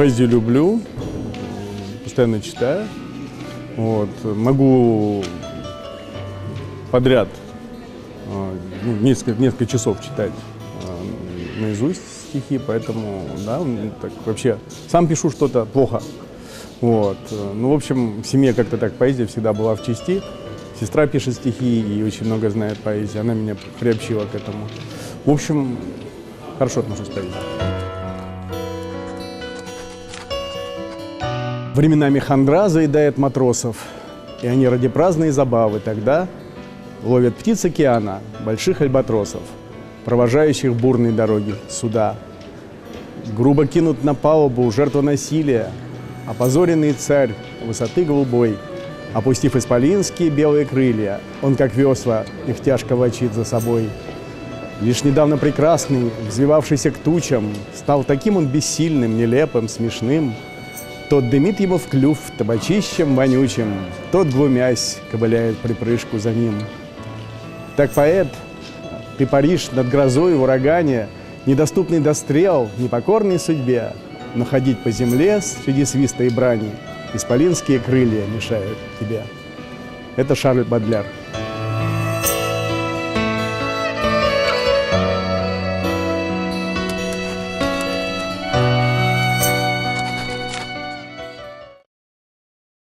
Поэзию люблю, постоянно читаю. Вот. Могу подряд несколько часов читать наизусть стихи, поэтому, да, так вообще сам пишу что-то плохо. Вот. Ну, в общем, в семье как-то так поэзия всегда была в части. Сестра пишет стихи и очень много знает поэзии, она меня приобщила к этому. В общем, хорошо отношусь к поэзии. Временами хандра заедает матросов, и они ради праздной забавы тогда ловят птиц океана, больших альбатросов, провожающих бурные дороги суда. Грубо кинут на палубу жертва насилия, опозоренный царь высоты голубой, опустив исполинские белые крылья, он, как весла, их тяжко волочит за собой. Лишь недавно прекрасный, взвивавшийся к тучам, стал таким он бессильным, нелепым, смешным. Тот дымит ему в клюв табачищем вонючим, тот, глумясь, ковыляет припрыжку за ним. Так, поэт, ты паришь над грозой в урагане, недоступный до стрел, непокорный судьбе, но ходить по земле среди свиста и брани исполинские крылья мешают тебе. Это Шарль Бадлер.